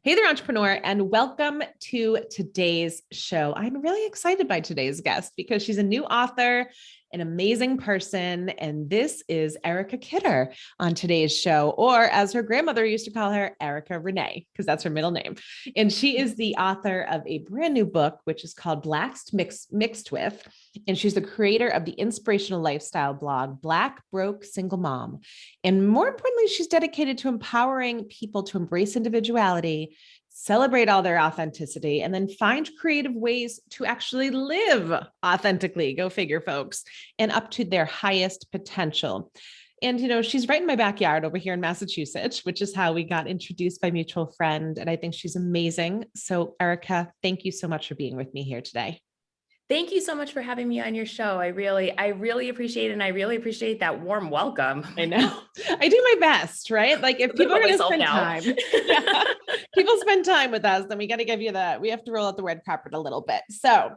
Hey there, entrepreneur, and welcome to today's show. I'm really excited by today's guest because she's a new author, an amazing person, and this is Erica Kidder on today's show, or as her grandmother used to call her, Erica Renee, because that's her middle name. And she is the author of a brand new book, which is called Blacked Mixed With, and she's the creator of the inspirational lifestyle blog, Black Broke Single Mom. And more importantly, she's dedicated to empowering people to embrace individuality, celebrate all their authenticity, and then find creative ways to actually live authentically, go figure, folks, and up to their highest potential. And, she's right in my backyard over here in Massachusetts, which is how we got introduced by a mutual friend. And I think she's amazing. So, Erica, thank you so much for being with me here today. Thank you so much for having me on your show. I really appreciate it. And I really appreciate that warm welcome. I know. I do my best, right? Like if people are going to spend time, people spend time with us, then we got to give you we have to roll out the red carpet a little bit. So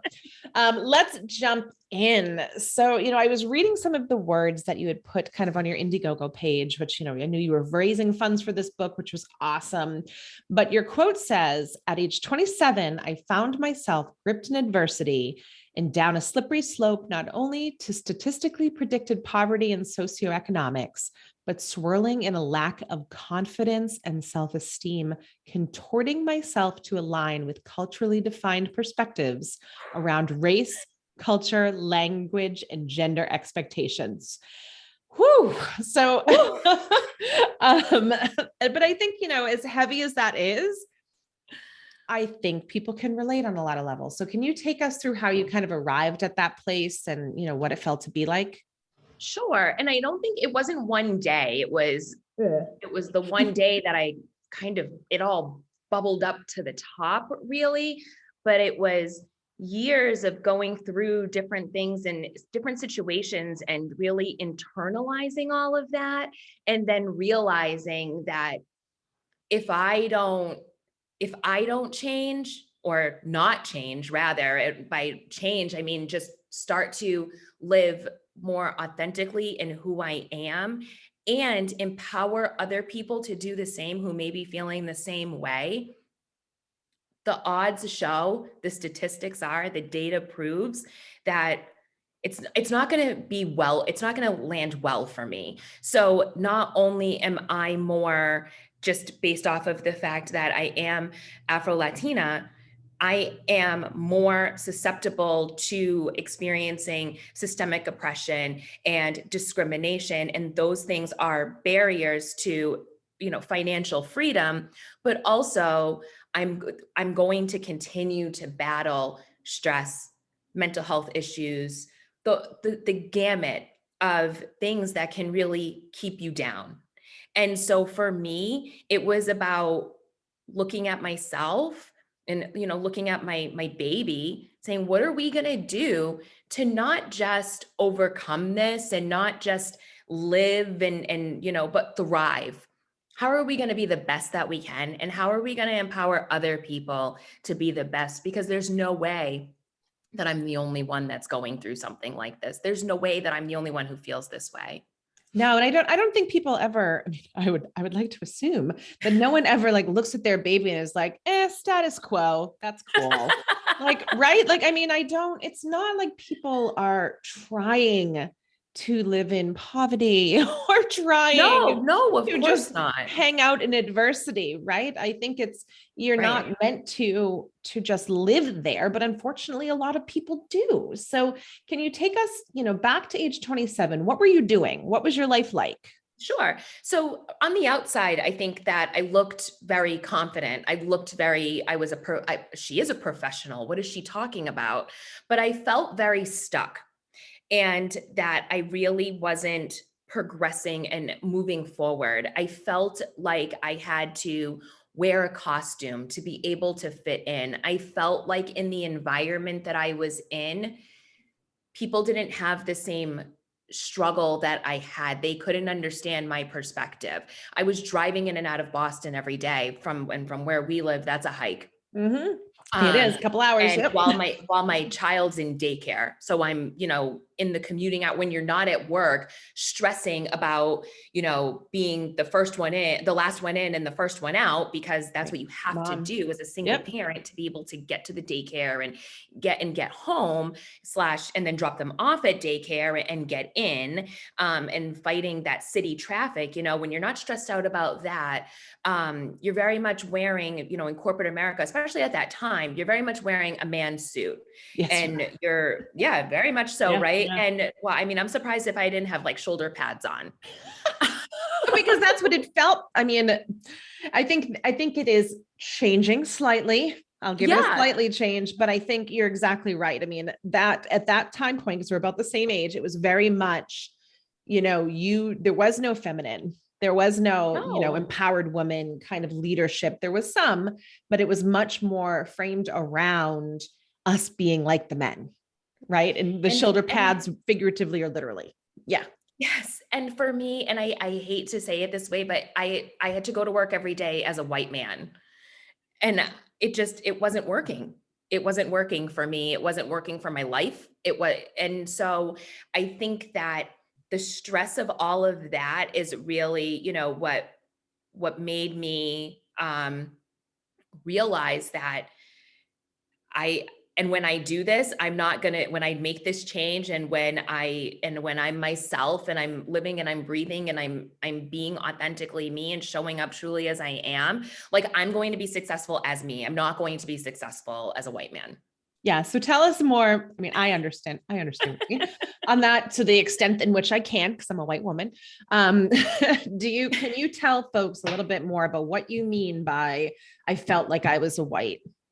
let's jump in. So, I was reading some of the words that you had put kind of on your Indiegogo page, which, I knew you were raising funds for this book, which was awesome. But your quote says, at age 27, I found myself gripped in adversity and down a slippery slope, not only to statistically predicted poverty and socioeconomics, but swirling in a lack of confidence and self-esteem, contorting myself to align with culturally defined perspectives around race, culture, language, and gender expectations. Whew. So, but I think, as heavy as that is, I think people can relate on a lot of levels. So can you take us through how you kind of arrived at that place and, what it felt to be like? Sure. And I don't think it wasn't one day. It was the one day that it all bubbled up to the top, really. But it was years of going through different things and different situations and really internalizing all of that. And then realizing that if I don't change, or not change, rather, by change, I mean, just start to live more authentically in who I am and empower other people to do the same who may be feeling the same way. The odds show, the statistics are, the data proves that it's not going to be well, it's not going to land well for me. So not only am I more, just based off of the fact that I am Afro-Latina, I am more susceptible to experiencing systemic oppression and discrimination. And those things are barriers to, financial freedom, but also I'm going to continue to battle stress, mental health issues, the gamut of things that can really keep you down. And so for me, it was about looking at myself and, looking at my baby, saying, what are we going to do to not just overcome this and not just live and but thrive? How are we going to be the best that we can? And how are we going to empower other people to be the best? Because there's no way that I'm the only one that's going through something like this. There's no way that I'm the only one who feels this way. No, and I don't think people ever, I would like to assume that no one ever looks at their baby and is like, status quo. That's cool. Right. It's not like people are trying to live in poverty or trying no, of to course just not. hang out in adversity, right? I think you're Right. not meant to just live there, but unfortunately a lot of people do. So can you take us, back to age 27? What were you doing? What was your life like? Sure. So on the outside, I think that I looked very confident. She is a professional. What is she talking about? But I felt very stuck, and that I really wasn't progressing and moving forward. I felt like I had to wear a costume to be able to fit in. I felt like in the environment that I was in, people didn't have the same struggle that I had. They couldn't understand my perspective. I was driving in and out of Boston every day from where we live. That's a hike. Mm-hmm. It is a couple hours. And Yep. while my child's in daycare. So I'm, in the commuting out, when you're not at work, stressing about, being the first one in, the last one in and the first one out, because that's what you have to do as a single parent to be able to get to the daycare and get home and then drop them off at daycare and get in, and fighting that city traffic. When you're not stressed out about that, you're very much wearing, in corporate America, especially at that time, you're very much wearing a man's suit. Yes, and you're, very much so. Right. Yeah. And well, I mean, I'm surprised if I didn't have like shoulder pads on. Because that's what it felt. I mean, I think it is changing slightly. I'll give it a slightly change, but I think you're exactly right. I mean, that at that time point, because we're about the same age, it was very much, there was no feminine. There was no, empowered woman kind of leadership. There was some, but it was much more framed around us being like the men, right? And the shoulder pads, figuratively or literally. Yeah. Yes. And for me, and I hate to say it this way, but I had to go to work every day as a white man. And it wasn't working. It wasn't working for me. It wasn't working for my life. And so I think that the stress of all of that is really, what made me realize that and when I do this, when I make this change, and when I'm myself and I'm living and I'm breathing and I'm being authentically me and showing up truly as I am, like, I'm going to be successful as me. I'm not going to be successful as a white man. Yeah. So tell us more. I mean, I understand on that to the extent in which I can, because I'm a white woman. Can you tell folks a little bit more about what you mean by, I felt like I was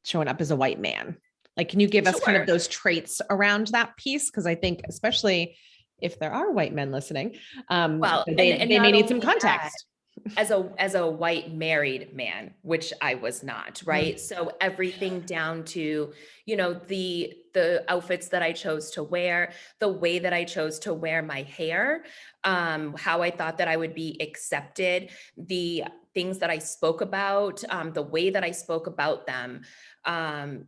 showing up as a white man? Like, can you give us kind of those traits around that piece? Because I think, especially if there are white men listening, they may need some context. As a white married man, which I was not, right? So everything down to, the outfits that I chose to wear, the way that I chose to wear my hair, how I thought that I would be accepted, the things that I spoke about, the way that I spoke about them, I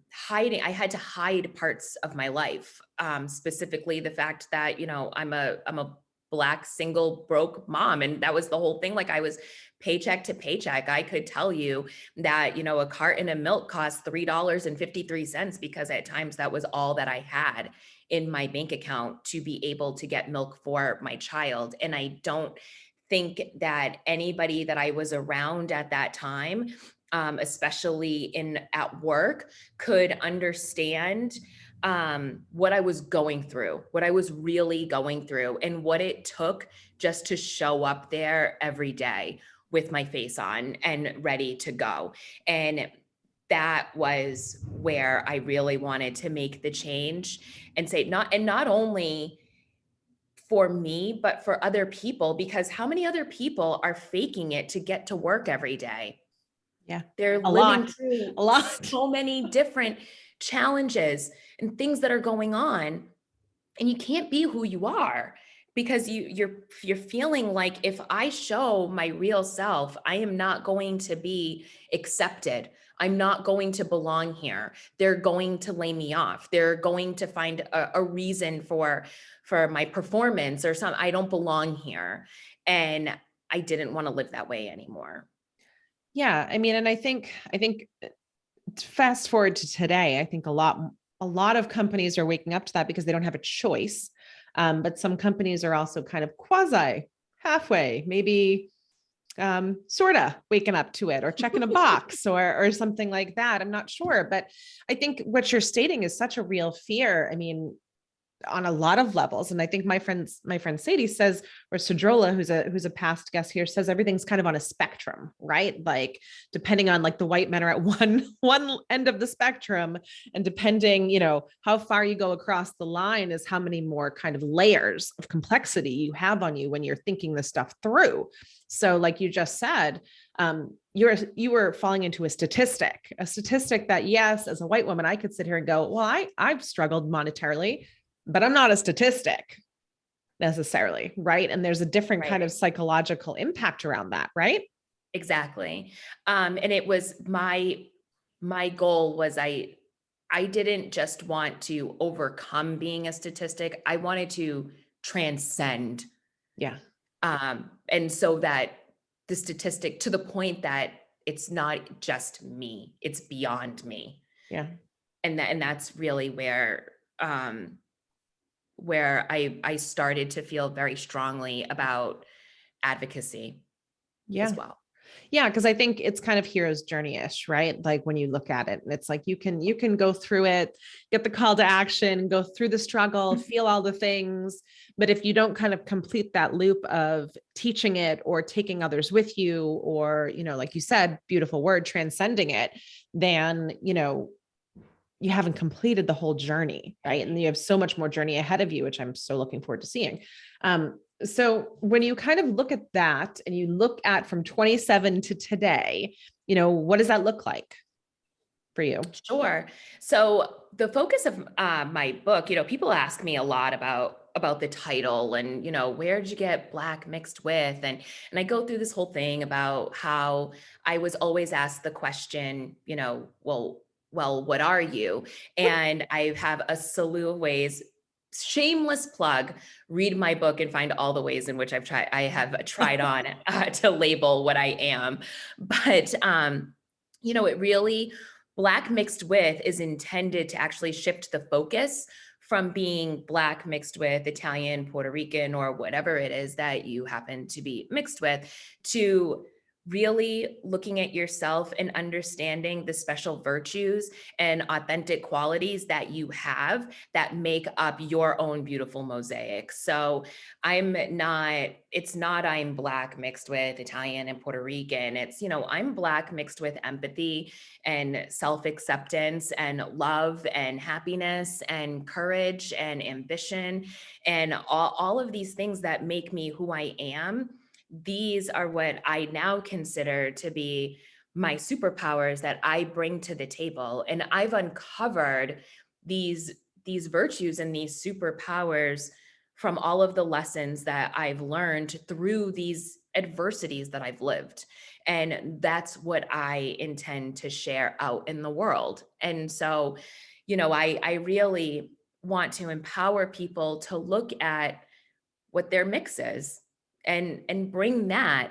had to hide parts of my life, specifically the fact that, I'm a Black, single, broke mom. And that was the whole thing. Like, I was paycheck to paycheck. I could tell you that, a carton of milk cost $3.53, because at times that was all that I had in my bank account to be able to get milk for my child. And I don't think that anybody that I was around at that time, especially at work, could understand what I was going through, what I was really going through, and what it took just to show up there every day with my face on and ready to go. And that was where I really wanted to make the change and say, not only for me, but for other people, because how many other people are faking it to get to work every day? Yeah. They're living through a lot, so many different challenges and things that are going on, and you can't be who you are, because you're feeling like, if I show my real self, I am not going to be accepted. I'm not going to belong here. They're going to lay me off. They're going to find a reason for my performance or something. I don't belong here. And I didn't want to live that way anymore. Yeah. I mean, and I think fast forward to today, I think a lot of companies are waking up to that because they don't have a choice. But some companies are also kind of quasi halfway, maybe sort of waking up to it, or checking a box or something like that. I'm not sure, but I think what you're stating is such a real fear. I mean, on a lot of levels. And I think my friend Sadie says, or Sudrola, who's a past guest here, says everything's kind of on a spectrum, right? Like, depending on, like, the white men are at one end of the spectrum, and depending, how far you go across the line is how many more kind of layers of complexity you have on you when you're thinking this stuff through. So like you just said, you were falling into a statistic that, yes, as a white woman, I could sit here and go, well, I've struggled monetarily, but I'm not a statistic necessarily, right? And there's a different kind of psychological impact around that, right? Exactly. And it was my goal was I didn't just want to overcome being a statistic. I wanted to transcend. Yeah. And so that the statistic, to the point that it's not just me, it's beyond me. Yeah. And that's really um, where I started to feel very strongly about advocacy Yeah. as well. Yeah, because I think it's kind of hero's journey-ish, right? Like when you look at it, and it's like you can go through it, get the call to action, go through the struggle, feel all the things. But if you don't kind of complete that loop of teaching it or taking others with you, or, like you said, beautiful word, transcending it, then, you haven't completed the whole journey, right? And you have so much more journey ahead of you, which I'm so looking forward to seeing. So when you kind of look at that and you look at from 27 to today, what does that look like for you? Sure. So the focus of my book, people ask me a lot about the title and, where did you get Black mixed with? And I go through this whole thing about how I was always asked the question, well, what are you? And I have a slew of ways. Shameless plug, read my book and find all the ways in which I have tried on to label what I am. But it really, Black mixed with is intended to actually shift the focus from being Black mixed with Italian, Puerto Rican, or whatever it is that you happen to be mixed with, to really looking at yourself and understanding the special virtues and authentic qualities that you have that make up your own beautiful mosaic. So it's not I'm Black mixed with Italian and Puerto Rican. It's, I'm Black mixed with empathy and self-acceptance and love and happiness and courage and ambition and all of these things that make me who I am. These are what I now consider to be my superpowers that I bring to the table. And I've uncovered these virtues and these superpowers from all of the lessons that I've learned through these adversities that I've lived. And that's what I intend to share out in the world. And so, I really want to empower people to look at what their mix is and bring that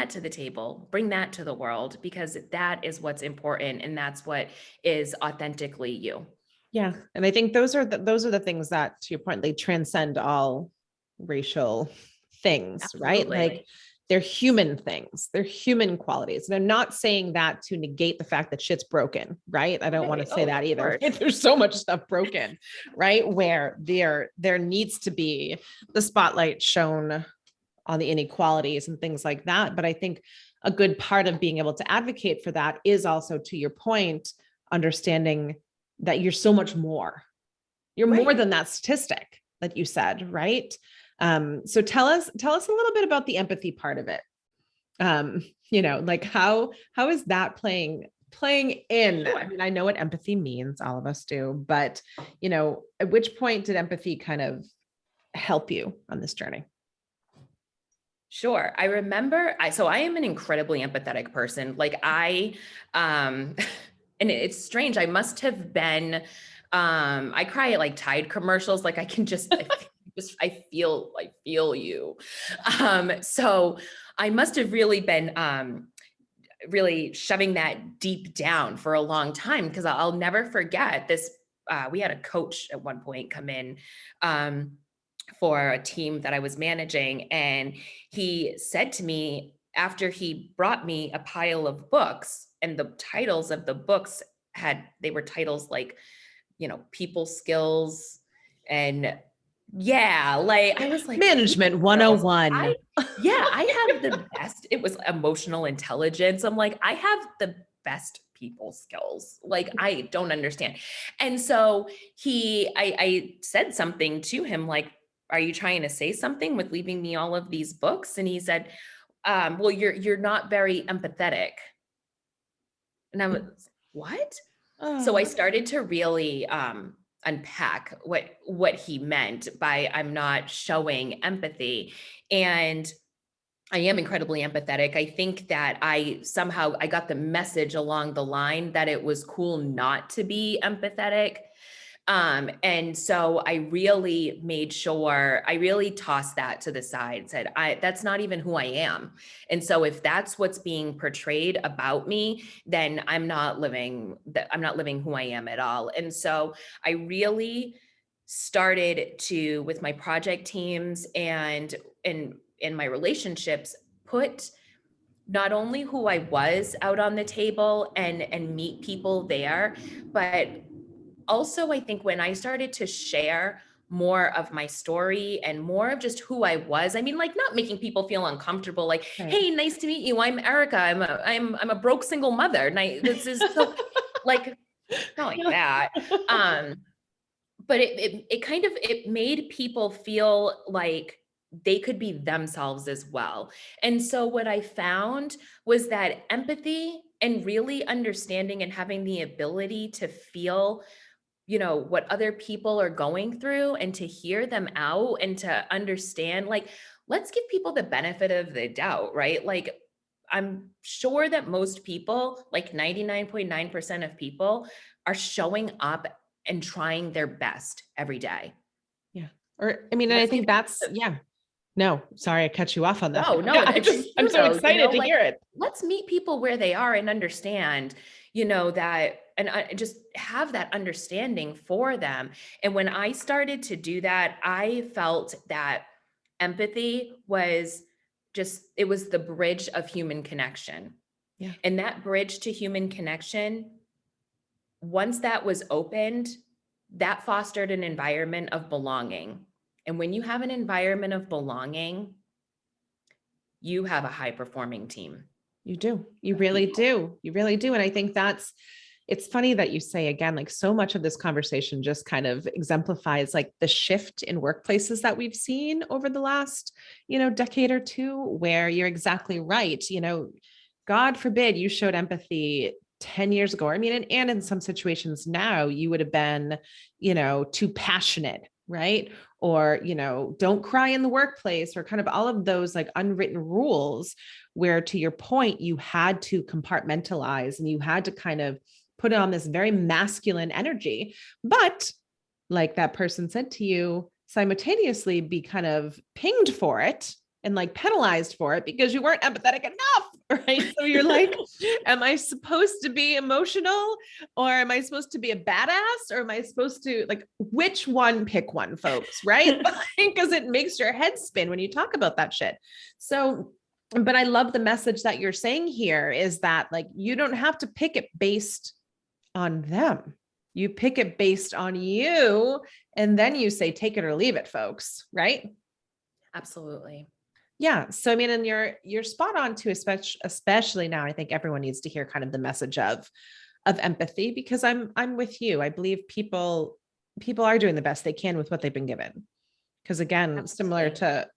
to the table, bring that to the world, because that is what's important. And that's what is authentically you. Yeah. And I think those are the things that, to your point, they transcend all racial things, right? Absolutely. Like they're human things, they're human qualities. And I'm not saying that to negate the fact that shit's broken, right? I don't want to say that either. There's so much stuff broken, right? Where there needs to be the spotlight shown on the inequalities and things like that. But I think a good part of being able to advocate for that is also, to your point, understanding that you're so much more. You're more than that statistic that you said, right? So tell us a little bit about the empathy part of it. Like how is that playing in? Sure. I mean, I know what empathy means, all of us do, but at which point did empathy kind of help you on this journey? Sure. I remember, so I am an incredibly empathetic person. Like and it's strange. I must have been, I cry at like Tide commercials. Like I can I feel you. So I must have really been, really shoving that deep down for a long time, because I'll never forget this. We had a coach at one point come in, for a team that I was managing. And he said to me, after he brought me a pile of books, and the titles of the books they were titles like, people skills. And like I was like, Management 101. I have the best. It was emotional intelligence. I'm like, I have the best people skills. Like, I don't understand. And so I said something to him like, are you trying to say something with leaving me all of these books? And he said, well, you're not very empathetic. And I was, what? So I started to really unpack what he meant by I'm not showing empathy. And I am incredibly empathetic. I think that I got the message along the line that it was cool not to be empathetic. And so I really made sure, I really tossed that to the side, said, that's not even who I am. And so if that's what's being portrayed about me, then I'm not living who I am at all. And so I really started to, with my project teams and in my relationships, put not only who I was out on the table and meet people there, but also I think when I started to share more of my story and more of just who I was, I mean, like, not making people feel uncomfortable, like, Right. hey, nice to meet you. I'm Erica. I'm a broke single mother. And this is so like, not like that. But it kind of, it made people feel like they could be themselves as well. And so what I found was that empathy and really understanding and having the ability to feel, what other people are going through and to hear them out and to understand, like, let's give people the benefit of the doubt, right? Like, I'm sure that most people, like 99.9% of people, are showing up and trying their best every day. Yeah. Or, I mean, I Let's think give that's, yeah. No, sorry, I cut you off on that. no, Yeah, it's I'm true so though, excited to like, hear it. let's meet people where they are and understand, that, and just have that understanding for them. And when I started to do that, I felt that empathy was it was the bridge of human connection. Yeah. And that bridge to human connection, once that was opened, that fostered an environment of belonging. And when you have an environment of belonging, you have a high performing team. You do. You really do. You really do. And I think it's funny that you say, again, like, so much of this conversation just kind of exemplifies like the shift in workplaces that we've seen over the last, decade or two, where you're exactly right. God forbid you showed empathy 10 years ago. I mean, and in some situations now, you would have been, too passionate, right? Or, don't cry in the workplace, or kind of all of those like unwritten rules where, to your point, you had to compartmentalize and you had to kind of put on this very masculine energy. But like that person said to you, simultaneously be kind of pinged for it and like penalized for it because you weren't empathetic enough, right? So you're like, am I supposed to be emotional, or am I supposed to be a badass, or am I supposed to, like, which one? Pick one, folks, right? Because it makes your head spin when you talk about that shit. So, but I love the message that you're saying here is that, like, you don't have to pick it based on them. You pick it based on you, and then you say, take it or leave it, folks, right? Absolutely. Yeah. So, I mean, and you're spot on too, especially now. I think everyone needs to hear kind of the message of empathy, because I'm with you. I believe people are doing the best they can with what they've been given. Because again, Absolutely. similar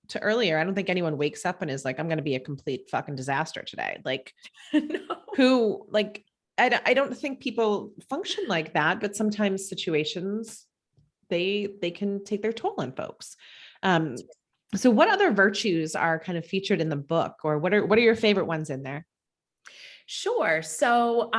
to earlier, I don't think anyone wakes up and is like, I'm going to be a complete fucking disaster today. Like, No. who, like, I don't think people function like that, but sometimes situations, they can take their toll on folks. So what other virtues are kind of featured in the book, or what are your favorite ones in there? Sure. So,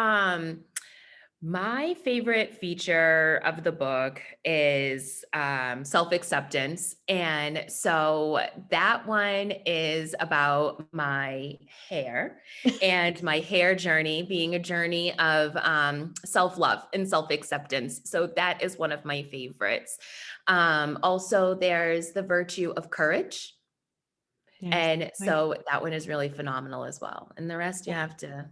my favorite feature of the book is self-acceptance. And so that one is about my hair and my hair journey being a journey of self-love and self-acceptance. So that is one of my favorites. Also, there's the virtue of courage. Yes. And so that one is really phenomenal as well. And the rest you have to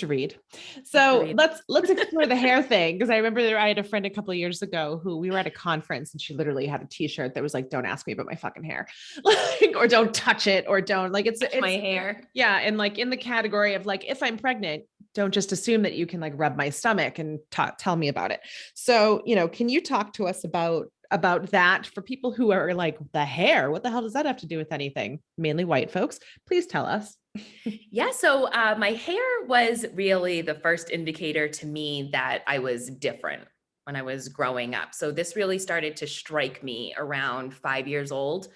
read. So read. let's explore the hair thing. Because I remember I had a friend a couple of years ago who, we were at a conference, and she literally had a t-shirt that was like, don't ask me about my fucking hair, like, or don't touch it, or don't, like, it's my hair. Yeah. And like in the category of like, if I'm pregnant, don't just assume that you can like rub my stomach and tell me about it. So, can you talk to us about that for people who are like, the hair, what the hell does that have to do with anything? Mainly white folks. Please tell us. Yeah. So my hair was really the first indicator to me that I was different when I was growing up. So this really started to strike me around 5 years old.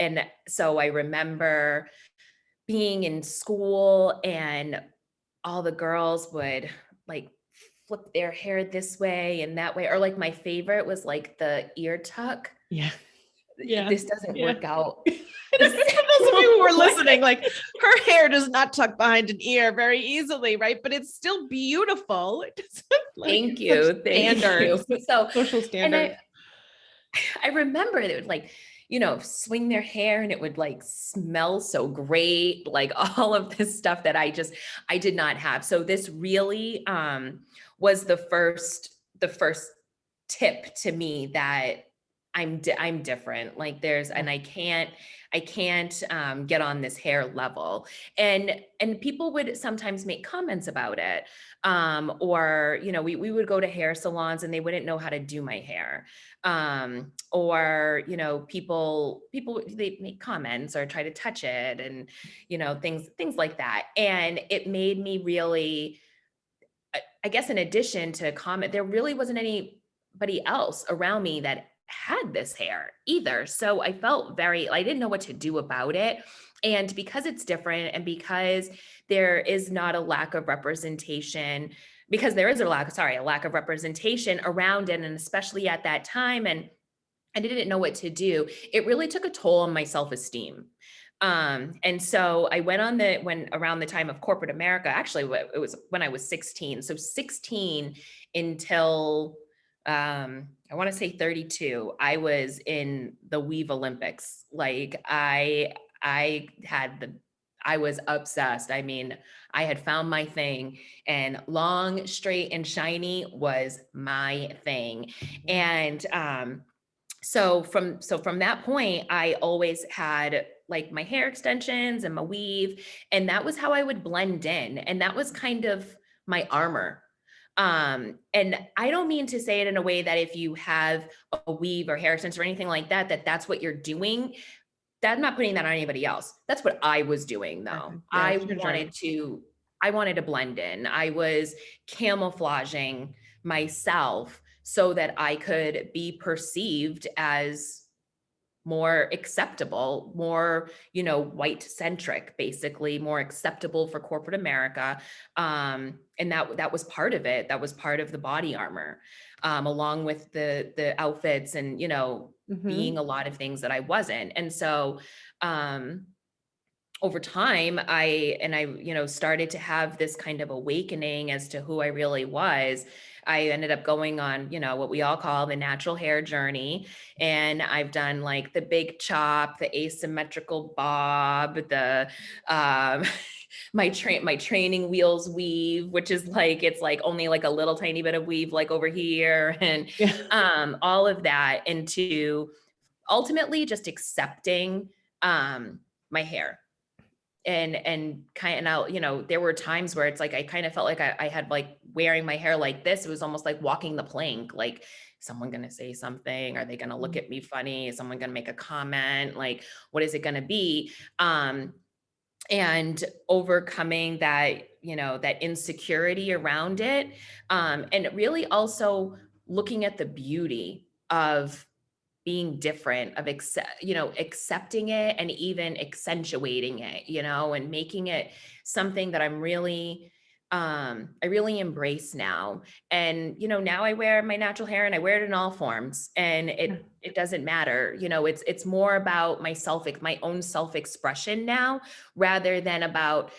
And so I remember being in school and all the girls would like flip their hair this way and that way. Or like my favorite was like the ear tuck. Yeah. Yeah. This doesn't work out. For those of you who are listening, like her hair does not tuck behind an ear very easily, right? But it's still beautiful. Thank you. So social standards. And I remember they would like, swing their hair and it would like smell so great, like all of this stuff that I did not have. So this really was the first tip to me that I'm different. Like and I can't get on this hair level. And people would sometimes make comments about it. Or, we would go to hair salons and they wouldn't know how to do my hair. Or, people, they make comments or try to touch it and, things like that. And it made me really, I guess, in addition to comment, there really wasn't anybody else around me that had this hair either. So I felt I didn't know what to do about it. And because it's different and because there is not a lack of representation, because there is a lack of representation around it, and especially at that time, and I didn't know what to do, it really took a toll on my self-esteem. And so I went on around the time of corporate America, actually it was when I was 16. So 16 until, I want to say 32, I was in the Weave Olympics. Like I was obsessed. I mean, I had found my thing, and long, straight, and shiny was my thing. And, so from that point, I always had like my hair extensions and my weave, and that was how I would blend in. And that was kind of my armor. And I don't mean to say it in a way that if you have a weave or hair extension or anything like that, that's what you're doing. I'm not putting that on anybody else. That's what I was doing though. Yeah, I wanted to blend in. I was camouflaging myself so that I could be perceived as more acceptable, more, white centric, basically more acceptable for corporate America. And that was part of it. That was part of the body armor, along with the outfits and, being a lot of things that I wasn't. And so, over time, I started to have this kind of awakening as to who I really was. I ended up going on, what we all call the natural hair journey. And I've done like the big chop, the asymmetrical bob, the, my training wheels weave, which is like, it's like only like a little tiny bit of weave, like over here, and, all of that, into ultimately just accepting, my hair. And kind of, there were times where it's like, I kind of felt like I had like wearing my hair like this. It was almost like walking the plank. Like, someone going to say something? Are they going to look at me funny? Is someone going to make a comment? Like, what is it going to be? And overcoming that, that insecurity around it. And really also looking at the beauty of being different, of accepting it and even accentuating it, and making it something that I really embrace now. And, now I wear my natural hair and I wear it in all forms, and it doesn't matter. It's more about my own self-expression now, rather than about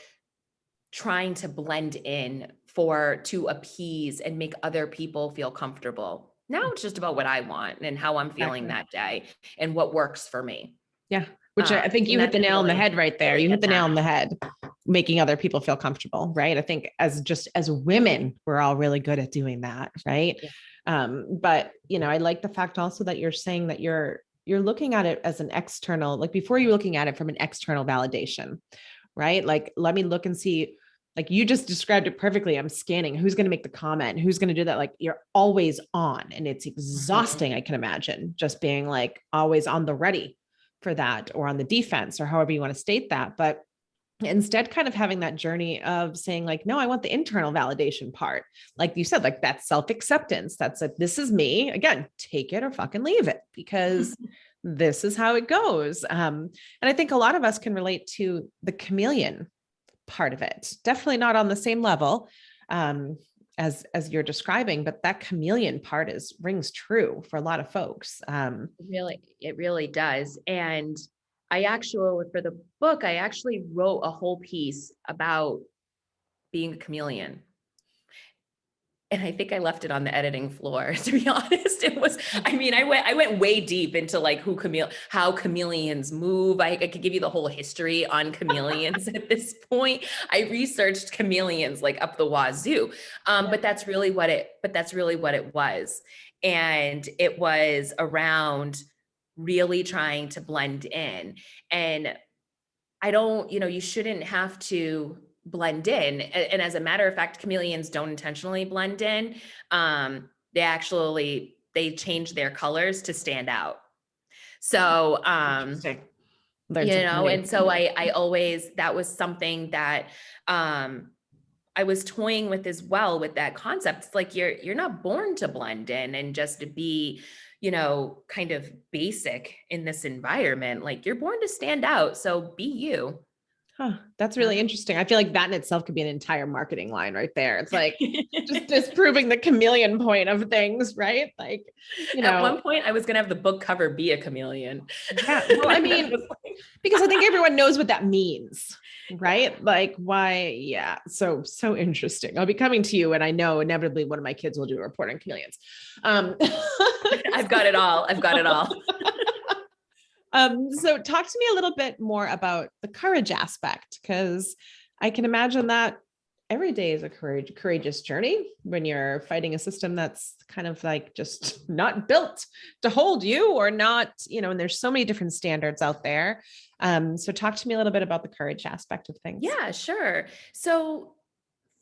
trying to blend in to appease and make other people feel comfortable. Now it's just about what I want and how I'm feeling that day and what works for me. Yeah. Which I think you hit the nail on the head right there. You hit the nail on the head, making other people feel comfortable, right? I think as women, we're all really good at doing that, right? Yeah. But, I like the fact also that you're saying that you're looking at it as an external, like before you're looking at it from an external validation, right? Like, let me look and see, like you just described it perfectly. I'm scanning who's going to make the comment, who's going to do that. Like, you're always on, and it's exhausting. I can imagine just being like always on the ready for that, or on the defense, or however you want to state that. But instead, kind of having that journey of saying like, no, I want the internal validation part. Like you said, like that self-acceptance. That's like, this is me. Again, take it or fucking leave it, because this is how it goes. And I think a lot of us can relate to the chameleon part of it. Definitely not on the same level as you're describing, but that chameleon part rings true for a lot of folks. It really does. And I actually, for the book, I actually wrote a whole piece about being a chameleon. And I think I left it on the editing floor, to be honest. It was, I mean, I went way deep into like how chameleons move. I could give you the whole history on chameleons at this point. I researched chameleons like up the wazoo. But that's really what it was. And it was around really trying to blend in. And you shouldn't have to blend in. And as a matter of fact, chameleons don't intentionally blend in. They change their colors to stand out. So, and so I always, that was something that, I was toying with as well with that concept. It's like, you're not born to blend in and just to be, kind of basic in this environment. Like, you're born to stand out. So be you. Huh, that's really interesting. I feel like that in itself could be an entire marketing line right there. It's like just disproving the chameleon point of things, right? Like, at one point I was going to have the book cover be a chameleon. Yeah. Well, I mean, because I think everyone knows what that means, right? Like why? Yeah. So interesting. I'll be coming to you and I know inevitably one of my kids will do a report on chameleons. I've got it all. So talk to me a little bit more about the courage aspect, because I can imagine that every day is a courageous journey when you're fighting a system that's kind of like just not built to hold you or not, and there's so many different standards out there. So talk to me a little bit about the courage aspect of things. Yeah, sure. So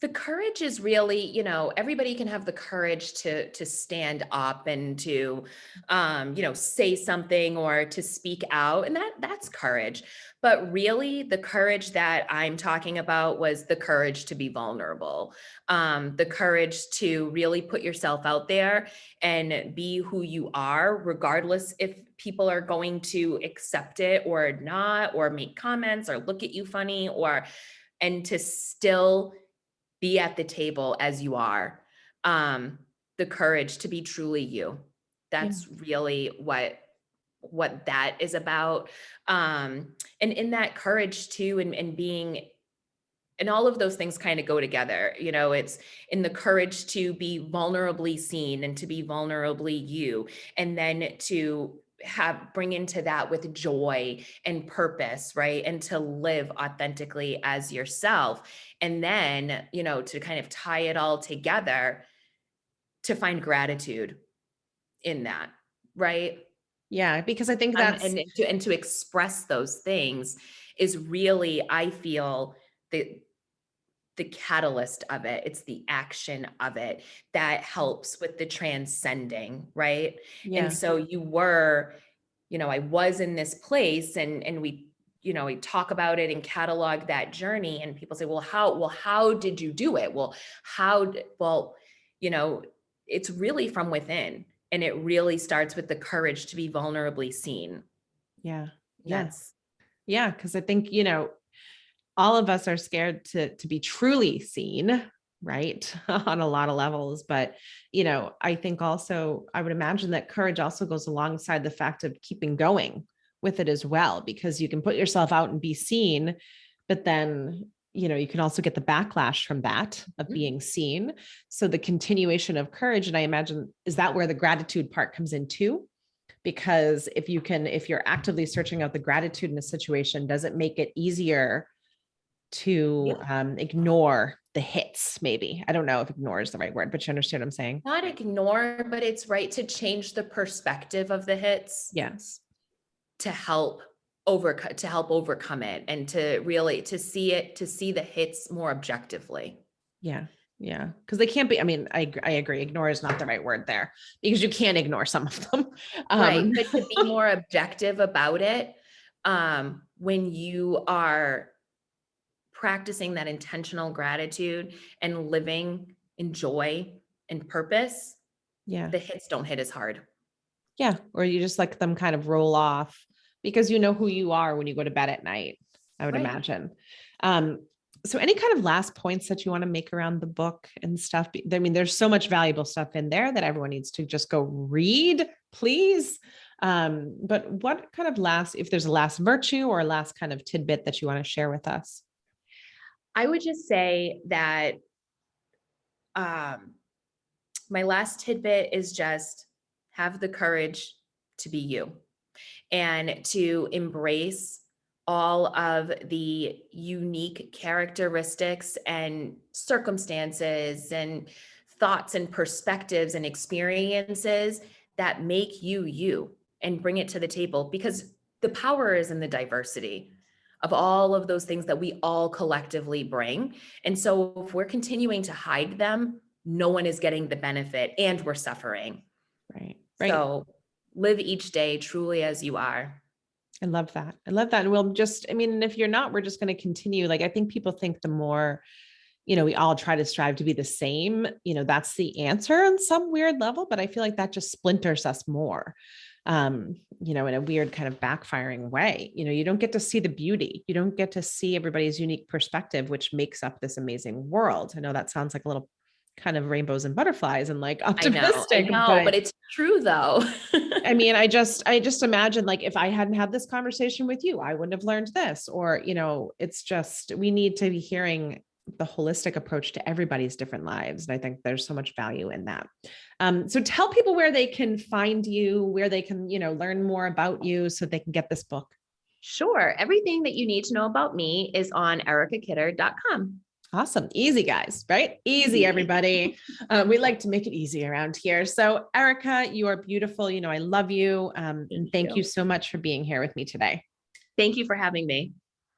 the courage is really, everybody can have the courage to stand up and to, say something or to speak out, and that's courage. But really, the courage that I'm talking about was the courage to be vulnerable, the courage to really put yourself out there and be who you are, regardless if people are going to accept it or not, or make comments or look at you funny, and to still be at the table as you are. The courage to be truly you. That's really what that is about. And in that courage too, and being, and all of those things kind of go together. It's in the courage to be vulnerably seen and to be vulnerably you, and then to bring into that with joy and purpose, right? And to live authentically as yourself. And then, to kind of tie it all together, to find gratitude in that, right? Yeah, because I think that's and to express those things is really, I feel, the catalyst of it. It's the action of it that helps with the transcending, right? Yeah. And so I was in this place, and we, we talk about it and catalog that journey, and people say, well, how did you do it? It's really from within, and it really starts with the courage to be vulnerably seen. Yeah. Yeah. Cause I think, all of us are scared to be truly seen, right? On a lot of levels. But, I think also, I would imagine that courage also goes alongside the fact of keeping going with it as well, because you can put yourself out and be seen, but then, you can also get the backlash from that of being seen. So the continuation of courage, and I imagine, is that where the gratitude part comes in too? Because if you're actively searching out the gratitude in a situation, does it make it easier to ignore the hits? Maybe. I don't know if ignore is the right word, but you understand what I'm saying? Not ignore, but it's right to change the perspective of the hits. Yes. To help overcome it, and to really to see the hits more objectively. Yeah. Because they can't be, I mean, I agree. Ignore is not the right word there, because you can't ignore some of them. Right. But to be more objective about it, when you are practicing that intentional gratitude and living in joy and purpose, the hits don't hit as hard. Yeah. Or you just let them kind of roll off because you know who you are when you go to bed at night, I would imagine. So any kind of last points that you want to make around the book and stuff? I mean, there's so much valuable stuff in there that everyone needs to just go read, please. But what kind of if there's a last virtue or a last kind of tidbit that you want to share with us? I would just say that my last tidbit is just have the courage to be you and to embrace all of the unique characteristics and circumstances and thoughts and perspectives and experiences that make you you, and bring it to the table, because the power is in the diversity of all of those things that we all collectively bring. And so if we're continuing to hide them, no one is getting the benefit and we're suffering. Right. So live each day truly as you are. I love that. I love that. And we'll just, I mean, if you're not, we're just going to continue. Like, I think people think the more, we all try to strive to be the same, that's the answer on some weird level, but I feel like that just splinters us more, in a weird kind of backfiring way. You don't get to see the beauty. You don't get to see everybody's unique perspective, which makes up this amazing world. I know that sounds like a little kind of rainbows and butterflies and like optimistic. I know, but it's true though. I mean, I just imagine, like, if I hadn't had this conversation with you, I wouldn't have learned this, or, it's just, we need to be hearing the holistic approach to everybody's different lives. And I think there's so much value in that. So tell people where they can find you, where they can, learn more about you so they can get this book. Sure. Everything that you need to know about me is on ericakidder.com. Awesome. Easy, guys, right? Easy, everybody. We like to make it easy around here. So Erica, you are beautiful. I love you. And thank you so much for being here with me today. Thank you for having me.